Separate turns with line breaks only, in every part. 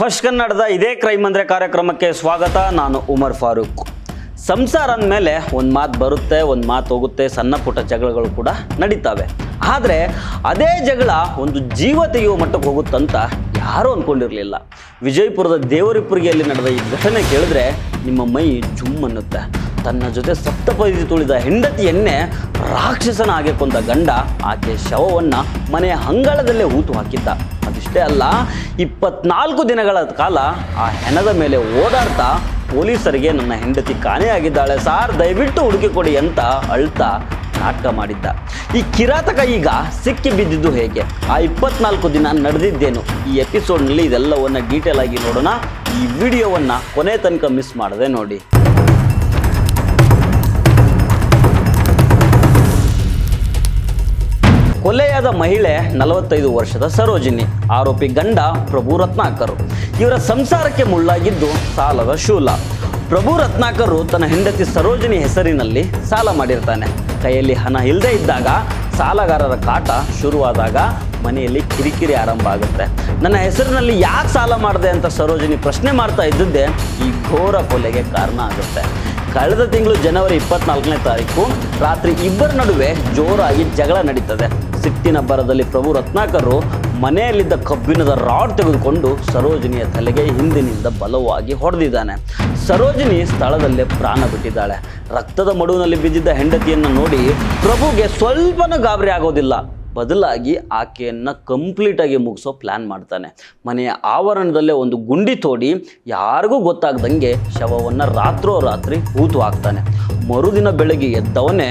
First ಕನ್ನಡದ ಇದೇ crime ಅಂದರೆ ಕಾರ್ಯಕ್ರಮಕ್ಕೆ ಸ್ವಾಗತ. ನಾನು ಉಮರ್ ಫಾರೂಕ್. ಸಂಸಾರ ಅಂದಮೇಲೆ ಒಂದು ಮಾತು ಬರುತ್ತೆ, ಒಂದು ಮಾತು ಹೋಗುತ್ತೆ, ಸಣ್ಣ ಪುಟ್ಟ ಜಗಳಗಳು ಕೂಡ ನಡೀತವೆ. ಆದರೆ ಅದೇ ಜಗಳ ಒಂದು ಜೀವ ತೆಗೆಯುವ ಮಟ್ಟಕ್ಕೆ ಹೋಗುತ್ತಂತ ಯಾರೂ ಅಂದ್ಕೊಂಡಿರಲಿಲ್ಲ. ವಿಜಯಪುರದ ದೇವರಿಪುರಿಗೆಯಲ್ಲಿ ನಡೆದ ಈ ಘಟನೆ ಕೇಳಿದ್ರೆ ನಿಮ್ಮ ಮೈ ಜುಮ್ ಅನ್ನುತ್ತೆ. ತನ್ನ ಜೊತೆ ಸಪ್ತಪದಿ ತುಳಿದ ಹೆಂಡತಿಯನ್ನೇ ರಾಕ್ಷಸನ ಹಾಗೆ ಕೊಂದ ಗಂಡ ಆಕೆ ಶವವನ್ನು ಮನೆಯ ಅಂಗಳದಲ್ಲೇ ಹೂತು ಹಾಕಿದ್ದ. ಅದಿಷ್ಟೇ ಅಲ್ಲ, 24 ದಿನಗಳ ಕಾಲ ಆ ಹೆಣದ ಮೇಲೆ ಓಡಾಡ್ತಾ ಪೊಲೀಸರಿಗೆ ನನ್ನ ಹೆಂಡತಿ ಕಾಣೆಯಾಗಿದ್ದಾಳೆ ಸಾರ್, ದಯವಿಟ್ಟು ಹುಡುಕಿ ಕೊಡಿ ಅಂತ ಅಳ್ತಾ ನಾಟಕ ಮಾಡಿದ್ದ. ಈ ಕಿರಾತಕ ಈಗ ಸಿಕ್ಕಿ ಬಿದ್ದಿದ್ದು ಹೇಗೆ, ಆ 24 ದಿನ ನಡೆದಿದ್ದೇನು, ಈ ಎಪಿಸೋಡ್ನಲ್ಲಿ ಇದೆಲ್ಲವನ್ನು ಡೀಟೇಲ್ ಆಗಿ ನೋಡೋಣ. ಈ ವಿಡಿಯೋವನ್ನು ಕೊನೆ ತನಕ ಮಿಸ್ ಮಾಡದೆ ನೋಡಿ. ಕೊಲೆಯಾದ ಮಹಿಳೆ 45 ವರ್ಷದ ಸರೋಜಿನಿ, ಆರೋಪಿ ಗಂಡ ಪ್ರಭು ರತ್ನಾಕರ್. ಇವರ ಸಂಸಾರಕ್ಕೆ ಮುಳ್ಳಾಗಿದ್ದು ಸಾಲದ ಶೂಲ. ಪ್ರಭು ರತ್ನಾಕರ್ ತನ್ನ ಹೆಂಡತಿ ಸರೋಜಿನಿ ಹೆಸರಿನಲ್ಲಿ ಸಾಲ ಮಾಡಿರ್ತಾನೆ. ಕೈಯಲ್ಲಿ ಹಣ ಇಲ್ಲದೆ ಇದ್ದಾಗ ಸಾಲಗಾರರ ಕಾಟ ಶುರುವಾದಾಗ ಮನೆಯಲ್ಲಿ ಕಿರಿಕಿರಿ ಆರಂಭ ಆಗುತ್ತೆ. ನನ್ನ ಹೆಸರಿನಲ್ಲಿ ಯಾಕೆ ಸಾಲ ಮಾಡಿದೆ ಅಂತ ಸರೋಜಿನಿ ಪ್ರಶ್ನೆ ಮಾಡ್ತಾ ಇದ್ದಿದ್ದೇ ಈ ಘೋರ ಕೊಲೆಗೆ ಕಾರಣ ಆಗುತ್ತೆ. ಕಳೆದ ತಿಂಗಳು ಜನವರಿ 24ನೇ ತಾರೀಕು ರಾತ್ರಿ ಇಬ್ಬರ ನಡುವೆ ಜೋರಾಗಿ ಜಗಳ ನಡೀತದೆ. ಸಿಟ್ಟಿನ ಬರದಲ್ಲಿ ಪ್ರಭು ರತ್ನಾಕರ್ ಮನೆಯಲ್ಲಿದ್ದ ಕಬ್ಬಿಣದ ರಾಡ್ ತೆಗೆದುಕೊಂಡು ಸರೋಜಿನಿಯ ತಲೆಗೆ ಹಿಂದಿನಿಂದ ಬಲವಾಗಿ ಹೊಡೆದಿದ್ದಾನೆ. ಸರೋಜಿನಿ ಸ್ಥಳದಲ್ಲೇ ಪ್ರಾಣ ಬಿಟ್ಟಿದ್ದಾಳೆ. ರಕ್ತದ ಮಡುವಿನಲ್ಲಿ ಬಿದ್ದಿದ್ದ ಹೆಂಡತಿಯನ್ನು ನೋಡಿ ಪ್ರಭುಗೆ ಸ್ವಲ್ಪನೂ ಗಾಬರಿ ಆಗೋದಿಲ್ಲ. ಬದಲಾಗಿ ಆಕೆಯನ್ನು ಕಂಪ್ಲೀಟಾಗಿ ಮುಗಿಸೋ ಪ್ಲ್ಯಾನ್ ಮಾಡ್ತಾನೆ. ಮನೆಯ ಆವರಣದಲ್ಲೇ ಒಂದು ಗುಂಡಿ ತೋಡಿ ಯಾರಿಗೂ ಗೊತ್ತಾಗ್ದಂಗೆ ಶವವನ್ನು ರಾತ್ರೋರಾತ್ರಿ ಹೂತು ಹಾಕ್ತಾನೆ. ಮರುದಿನ ಬೆಳಗ್ಗೆ ಎದ್ದವನೇ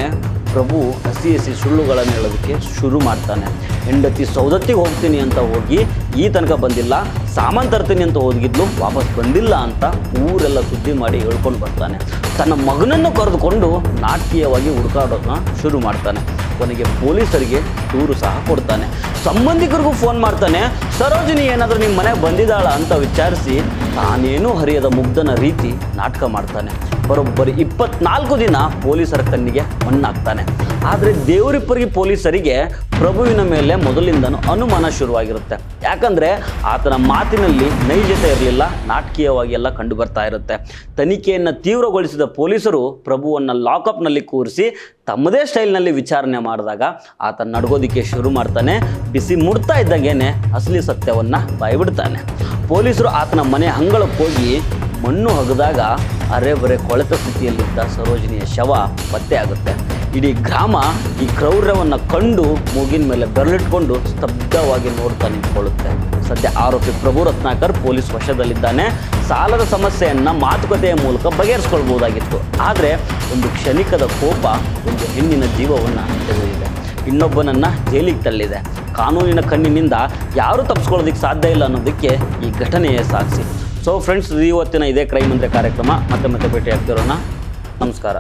ಪ್ರಭು ಹಸಿ ಸುಳ್ಳುಗಳನ್ನು ಹೇಳೋದಕ್ಕೆ ಶುರು ಮಾಡ್ತಾನೆ. ಹೆಂಡತಿ ಸೌದತ್ತಿಗೆ ಹೋಗ್ತೀನಿ ಅಂತ ಹೋಗಿ ಈ ತನಕ ಬಂದಿಲ್ಲ, ಸಾಮಾನು ತರ್ತೀನಿ ಅಂತ ಹೋಗಿದ್ಲು, ವಾಪಸ್ ಬಂದಿಲ್ಲ ಅಂತ ಊರೆಲ್ಲ ಸುದ್ದಿ ಮಾಡಿ ಹೇಳ್ಕೊಂಡು ಬರ್ತಾನೆ. ತನ್ನ ಮಗನನ್ನು ಕರೆದುಕೊಂಡು ನಾಟಕೀಯವಾಗಿ ಹುಡುಕಾಡೋದನ್ನ ಶುರು ಮಾಡ್ತಾನೆ. ಕೊನೆಗೆ ಪೊಲೀಸರಿಗೆ ದೂರು ಸಹ ಕೊಡ್ತಾನೆ. ಸಂಬಂಧಿಕರಿಗೂ ಫೋನ್ ಮಾಡ್ತಾನೆ. ಸರೋಜಿನಿ ಏನಾದರೂ ನಿಮ್ಮ ಮನೆಗೆ ಬಂದಿದ್ದಾಳ ಅಂತ ವಿಚಾರಿಸಿ ತಾನೇನೂ ಹರಿಯದ ಮುಗ್ಧನ ರೀತಿ ನಾಟಕ ಮಾಡ್ತಾನೆ. ಬರೋಬ್ಬರಿ 24 ದಿನ ಪೊಲೀಸರ ಕಣ್ಣಿಗೆ ಮಣ್ಣಾಗ್ತಾನೆ. ಆದರೆ ದೇವರಿಪುರಿ ಪೊಲೀಸರಿಗೆ ಪ್ರಭುವಿನ ಮೇಲೆ ಮೊದಲಿಂದನೂ ಅನುಮಾನ ಶುರುವಾಗಿರುತ್ತೆ. ಯಾಕಂದರೆ ಆತನ ಮಾತಿನಲ್ಲಿ ನೈಜತೆ ಇರಲಿಲ್ಲ, ನಾಟಕೀಯವಾಗಿ ಎಲ್ಲ ಕಂಡು ಬರ್ತಾ ಇರುತ್ತೆ. ತನಿಖೆಯನ್ನು ತೀವ್ರಗೊಳಿಸಿದ ಪೊಲೀಸರು ಪ್ರಭುವನ್ನು ಲಾಕಪ್ನಲ್ಲಿ ಕೂರಿಸಿ ತಮ್ಮದೇ ಸ್ಟೈಲ್ನಲ್ಲಿ ವಿಚಾರಣೆ ಮಾಡಿದಾಗ ಆತ ನಡ್ಗೋದಿಕ್ಕೆ ಶುರು ಮಾಡ್ತಾನೆ. ಬಿಸಿ ಮುಡ್ತಾ ಇದ್ದಾಗೇನೆ ಅಸಲಿ ಸತ್ಯವನ್ನು ಬಾಯ್ಬಿಡ್ತಾನೆ. ಪೊಲೀಸರು ಆತನ ಮನೆ ಅಂಗಳಕ್ಕೆ ಹೋಗಿ ಮಣ್ಣು ಹಗದಾಗ ಅರೆಬರೆ ಕೊಳೆತ ಸ್ಥಿತಿಯಲ್ಲಿದ್ದ ಸರೋಜಿನಿಯ ಶವ ಪತ್ತೆ ಆಗುತ್ತೆ. ಇಡೀ ಗ್ರಾಮ ಈ ಕ್ರೌರ್ಯವನ್ನು ಕಂಡು ಮೂಗಿನ ಮೇಲೆ ಬೆರಳಿಟ್ಕೊಂಡು ಸ್ತಬ್ಧವಾಗಿ ನೋಡ್ತಾ ನಿಂತ್ಕೊಳ್ಳುತ್ತೆ. ಸದ್ಯ ಆರೋಪಿ ಪ್ರಭು ರತ್ನಾಕರ್ ಪೊಲೀಸ್ ವಶದಲ್ಲಿದ್ದಾನೆ. ಸಾಲದ ಸಮಸ್ಯೆಯನ್ನು ಮಾತುಕತೆಯ ಮೂಲಕ ಬಗೆಹರಿಸ್ಕೊಳ್ಬೋದಾಗಿತ್ತು. ಆದರೆ ಒಂದು ಕ್ಷಣಿಕದ ಕೋಪ ಒಂದು ಹೆಣ್ಣಿನ ಜೀವವನ್ನು ತೆಗೆದಿದೆ, ಇನ್ನೊಬ್ಬನನ್ನು ಜೈಲಿಗೆ ತಳ್ಳಿದೆ. ಕಾನೂನಿನ ಕಣ್ಣಿನಿಂದ ಯಾರೂ ತಪ್ಪಿಸ್ಕೊಳ್ಳೋದಕ್ಕೆ ಸಾಧ್ಯ ಇಲ್ಲ ಅನ್ನೋದಕ್ಕೆ ಈ ಘಟನೆಯೇ ಸಾಕ್ಷಿ. ಸೊ ಫ್ರೆಂಡ್ಸ್, ಇವತ್ತಿನ ಇದೇ ಕ್ರೈಮ್ ಅಂದರೆ ಕಾರ್ಯಕ್ರಮ ಮತ್ತೆ ಭೇಟಿ ಆಗ್ತಿರೋಣ. ನಮಸ್ಕಾರ.